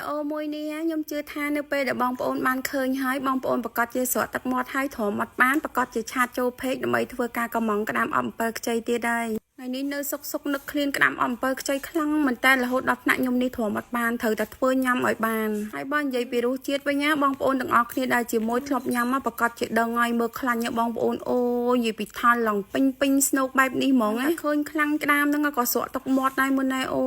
អូមួយនេះខ្ញុំជឿថានៅពេលដែលបងប្អូនបានឃើញហើយបងប្អូនប្រកាសជាស្រក់ទឹកមាត់ហើយទ្រាំអត់បានប្រកាសជាឆាតចូលពេកដើម្បីធ្វើការកម្មង់ក្តាមអំពើខ្ចីទៀតហើយថ្ងៃនេះនៅសុកនឹកឃ្លានក្តាមអំពើខ្ចីខ្លាំងមែនតើរហូតដល់ថ្នាក់ខ្ញុំនេះទ្រាំអត់បានត្រូវតែធ្វើញ៉ាំឲ្យបានហើយបើនិយាយពីរសជាតិវិញណាបងប្អូនទាំងអស់គ្នាដែលជាមួយធ្លាប់ញ៉ាំប្រកាសជាដឹងហើយមើលខ្លាញ់បងប្អូនអូយនិយាយពីថល់ឡងពេញស្នូកបែបនេះហ្មងណាឃើញខ្លាំងក្តាមហ្នឹងក៏ស្រក់ទឹកមាត់ដែរមុនដែរអូ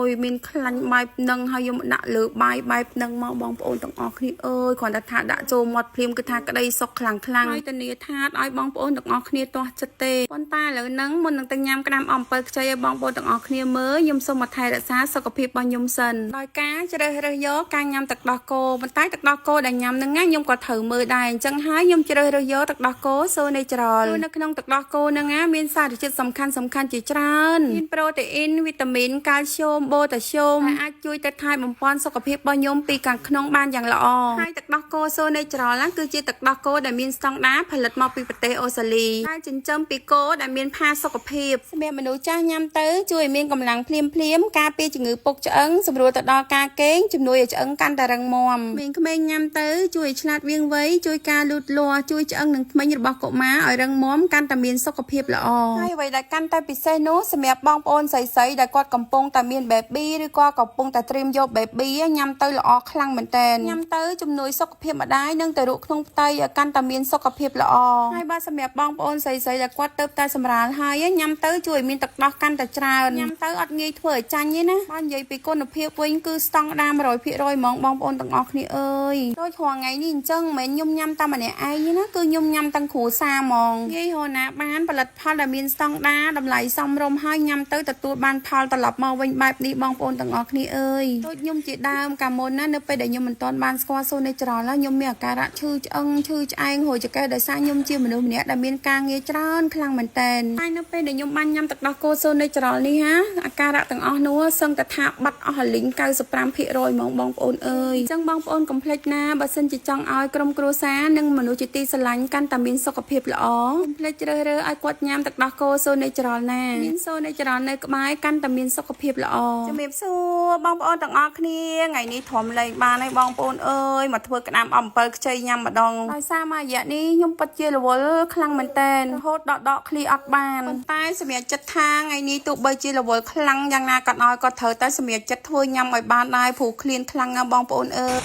យមានខ្លាញ់បែបហ្នឹងហើយខ្ញុំដាក់លើបាយបែបហ្នឹងមកបងប្អូនទាំងអស់គ្នាអើយគ្រាន់តែថាដាក់ចូលមាត់ព្រាមគឺថាក្តីសុខខ្លាំងហើយធានាថាឲ្យបងប្អូនទាំងអស់គ្នាទាស់ចិត្តទេប៉ុន្តែឥឡូវហ្នឹងមុននឹងទៅញ៉ាំក្តាមអំពើខ្ចីឲ្យបងប្អូនទាំងអស់គ្នាមើលខ្ញុំសូមថែរក្សាសុខភាពរបស់ខ្ញុំសិនដោយការជ្រើសរើសយកការញ៉ាំទឹកដោះគោប៉ុន្តែទឹកដោះគោដែលញ៉ាំហ្នឹងខ្ញុំក៏ត្រូវមើលដែរអញ្ចឹងហើយខ្ញុំជ្រើសរើសយកទឹកដោះគោ So Natural នៅក្នុងទឹកដោះគោហ្នឹងមានសារធាតុសំខាន់ជាច្រើនមានប្រូតេអ៊ីនវីតាមីនកាល់ស្យូមបូតាស្យូមដែលអាចជួយទៅថែបំពេញសុខភាពរបស់ខ្ញុំពីខាងក្នុងបានយ៉ាងល្អហើយទឹកដោះគោ So Natural គឺជាទឹកដោះគោដែលមានស្តង់ដារផលិតមកពីប្រទេសអូស្ត្រាលីដែលចិញ្ចឹមពីគោដែលមានផាសុខភាពសម្រាប់មនុស្សចាស់ញ៉ាំទៅជួយឲ្យមានកម្លាំងភ្លាមការពារជំងឺពុកឆ្អឹងសម្រួលទៅដល់ការគេងជំនួយឲ្យឆ្អឹងកាន់តែរឹងមាំក្មេងៗញ៉ាំទៅជួយឲ្យឆ្លាតវៀងវៃជួយការលូតលាស់ជួយឆ្អឹងនិងធ្មេញរបស់កុមារឲ្យរឹងមាំកាន់តែមានសុខភាពល្អហើយអ្វីដែលកាន់តែពិសេសនោះសម្រាប់បងប្អូនស្រីៗដែលគាត់កំពុងតែមាន baby ឬក៏កំពុងតែត្រៀមយក baby ញ៉ាំទៅល្អខ្លាំងមែនតើញ៉ាំទៅជំនួយសុខភាពម្ដាយនិងទៅរកក្នុងផ្ទៃឲ្យកាន់តែមានសុខភាពល្អហើយបាទសម្រាប់បងប្អូនស្រីៗដែលគាត់ទៅតែសម្រាលហើយញ៉ាំទៅជួយឲ្យមានទឹកដោះកាន់តែច្រើនញ៉ាំទៅអត់ងាយធ្វើឲ្យចាញ់ទេណាបើនិយាយពីគុណភាពវិញគឺស្តង់ដារ 100% ហ្មងបងប្អូនទាំងអស់គ្នាអើយដូចរាល់ថ្ងៃនេះអញ្ចឹងមិនមែនខ្ញុំញ៉ាំតែម្នាក់ឯងទេណាគឺខ្ញុំញ៉ាំទាំងគ្រួសារហ្មងនិយាយរហណាបានផលិតផលដែលមានស្តង់ដារតម្លៃសមរម្យហើយញ៉ាំទៅទទួលបានផលត្រឡប់មកវិញបែបនេះបងប្អូនទាំងអស់គ្នាអើយដូចខ្ញុំជាដើមកាលមុនណានៅពេលដែលខ្ញុំមិនទាន់បានស្គាល់ So Natural ខ្ញុំមានអាការៈឈឺឆ្អឹងឈឺឆ្អែងហួចចង្កេះដោយសារខ្ញុំជាមនុស្សម្នាក់ដែលមានការងារច្រើនខ្លាំងមែនតើហើយនៅពេលដែលខ្ញុំបានញ៉ាំទឹកដោះគោ So Natural នេះហាអាការៈទាំងអស់នោះសឹងតែថាបាត់អស់រលីង 95% ហ្មងបងប្អូនអើយអញ្ចឹងបងប្អូនកុំភ្លេចណាបើសិនជាចង់ឲ្យក្រុមគ្រួសារនិងមនុស្សជាទីស្រឡាញ់កាន់តែមានសុខភាពល្អកុំភ្លេចជ្រើសរើសឲ្យគាត់ញ៉ាំទឹកដោះគោ So Natural ណាមាន So Natural នៅក្បែរកាន់តែមានសុខភាពល្អជំរាបសួរបងប្អូនទាំងអស់គ្នាថ្ងៃនេះធំលេងបានហើយបងប្អូនអើយមកធ្វើក្តាមអំពិលខ្ចីញ៉ាំម្ដងដោយសារមួយរយៈនេះខ្ញុំពិតជារវល់ខ្លាំងមែនតើរហូតដកឃ្លីអត់បានប៉ុន្តែសម្រាប់ចិត្តថាថ្ងៃនេះទោះបីជារវល់ខ្លាំងយ៉ាងណាក៏ដោយក៏ត្រូវតែសម្រាប់ចិត្តធ្វើញ៉ាំឲ្យបានដែរព្រោះឃ្លានខ្លាំងណាស់បងប្អូនអើយ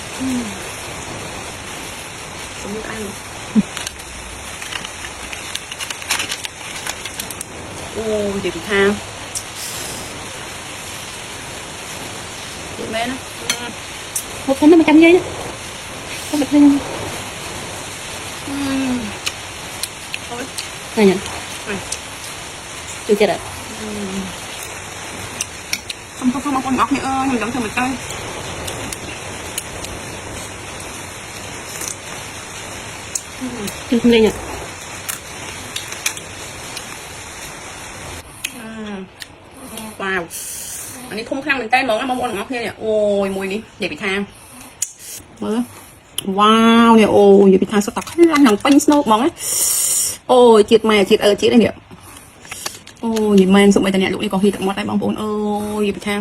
សម្រាប់អញអូនិយាយពីថាមែនណាហូបខ្ញុំមកចាំនិយាយណាខ្ញុំមកឃើញអូយញ៉ាំជួយចិត្តខ្ញុំមកបងប្អូនអស់គ្នាអើយខ្ញុំដឹងធ្វើមិនទៅជួយលេងវ៉ាវអានេះធំខ្លាំងមែនតើហ្មងណាបងប្អូនទាំងអស់គ្នាអូយមួយនេះនិយាយពីថាមើលវ៉ាវនេះអូនិយាយពីថាសុទ្ធតែខ្លាំងនឹងពេញស្នូកហ្មងណាអូយជាតិម៉ែជាតិជាតិអីនេះអូយមែនសុំឲ្យតាអ្នកលក់នេះក៏ហ៊ីទឹកមាត់ដែរបងប្អូនអូយនិយាយពីថា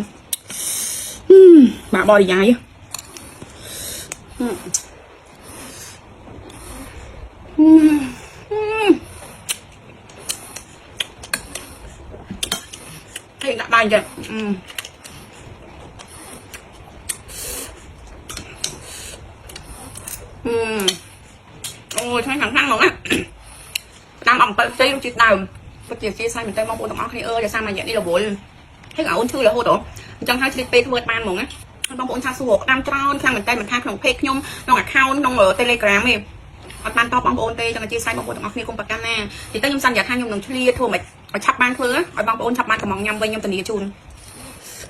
បាក់បរិយាយហេដាក់បាយចឹងអូយឆ្ងាញ់ខ្លាំងៗហ្មងណាតាមអំពិលខ្ចីរសជាតិដើមពិតជាជាសាយមែនតើបងប្អូនទាំងអស់គ្នាអើយដោយសារមួយរយៈនេះរវល់ហើយអូនឈឺរហូតអញ្ចឹងហើយឆ្លៀតពេលធ្វើបានហ្មងណាបងប្អូនថាសួរក្តាមច្រើនខ្លាំងមែនតើមិនថាក្នុងเพจខ្ញុំក្នុង account ក្នុង Telegram ទេអត់បានតបបងប្អូនទេចឹងជាសាយបងប្អូនទាំងអស់គ្នាគុំប្រកាន់ណាទីទៅខ្ញុំសន្យាថាខ្ញុំនឹងឆ្លៀតធ្វើមិនឲ្យឆាប់បានធ្វើឲ្យបងប្អូនឆាប់បានកំងញ៉ាំវិញខ្ញុំធានាជូន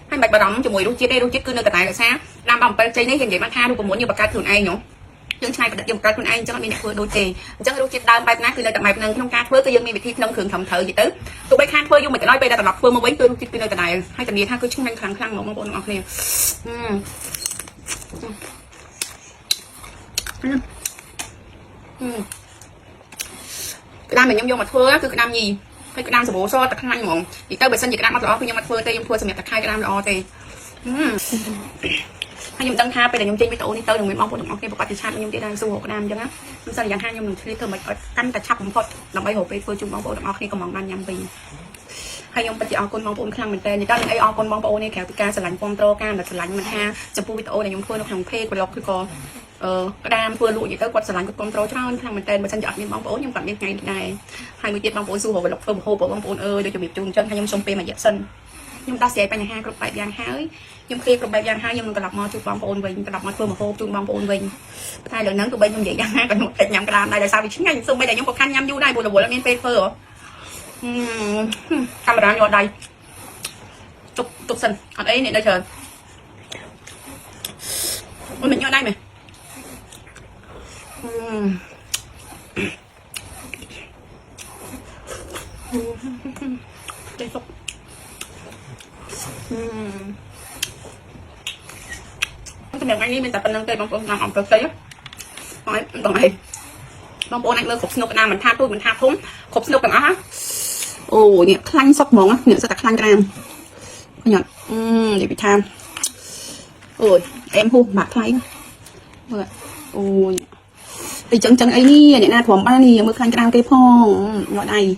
ហើយមិនបាច់បារម្ភជាមួយរសជាតិទេរសជាតិគឺនៅកណ្ដាលរក្សាតាមអំពិលខ្ចីនេះនិយាយមកថារូបមន្តយើងបង្កើតខ្លួនឯងហ៎យើងឆ្នៃប្រឌិតយើងបង្កើតខ្លួនឯងអញ្ចឹងអត់មានអ្នកធ្វើដូចទេអញ្ចឹងរសជាតិដើមបែបណាគឺនៅតែបែបហ្នឹងក្នុងការធ្វើគឺយើងមានវិធីក្នុងគ្រឿងត្រឹមត្រូវទៅទោះបីខានធ្វើយូរមិនក៏ដោយពេលដែលត្រឡប់ធ្វើមកវិញគឺរសជាតិគឺនៅតែដែរហើយធានាថាគឺឆ្ងាញ់ខ្លាំងៗបងប្អូនទាំងអស់គ្នាក្តាមដែលខ្ញុំយកមកធ្វើគឺក្តាមញីហើយក្តាមសម្បូរសតែខ្លាញ់ហ្មងនិយាយទៅបើសិនជាក្តាមអត់ល្អគឺខ្ញុំអត់ធ្វើទេខ្ញុំធ្វើសម្រាប់តែខាយក្តាមល្អទេ hay nhung tăng ha bây giờ nhung chơi với tổ đi tới đừng bị mong phụ được cái bọc chỉ chăn nhung chơi đang su hộ nam chứ á nhung sao dạng hai nhung mình chơi thơm mà căn cả chắp cũng thôi làm bay hộp về phơi chung mong phụ được khi còn mong ban nhầm vì hay nhung bây giờ con mong phụ khăn mình tên thì đó là ai con mong phụ này kéo từ ca sờ lạnh con trâu ca là sờ lạnh mình ha chụp phụ với tổ này nhung phơi nó hàng phê của lộcคือก็กระดามเพื่อลูกอย่างเต้กดสลันกดคอนโทรลช่างทางมันเต้นมาฉันหยอดมีบางโป้ยังฝันยังไงได้ให้มือเจ็บบางโป้สู้หัวไปหลบเพิ่มโหบางโป้เดี๋ยวจะบีบจูงจนให้ยมชมเปย์มาเยอะเส้นยมตาเสียไปในห้ากระบายยางห้ายมเคลียกระบายยางห้ายมกระลับมาจูบางโป้วิ่งกระลับมาเพิ่มโหจูบางโป้วิ่งท้ายเหลือนั้นตัวใบยมใหญ่ยางห้ากันหมดแต่ยำกระดามได้แต่สาวดิฉันยังส่งไปแต่ยมก็คันยำยู่ได้บุหรี่บุหรี่แล้วมีเปย์เฟอร์ทำร้านยอดได้จุกสันอันนี้เนี่ยได้เชิญมันยอดได้ไหมใจสกcái miệng anh ấy mình tập năng tây bông bông làm ẩm thực tây á nói tầng này bông bông anh mơ khục snow nam mình tha tôi mình tha thúng khục snow tầng á ồ nhẹ khăn sọc mỏng á nhẹ sẽ đặt khăn gram nhẹ để bị tham ôi em hu mặt thay rồi ôi thì chân chân ấy nè để na thòm ba nè mới khăn gram cây phong ngọt này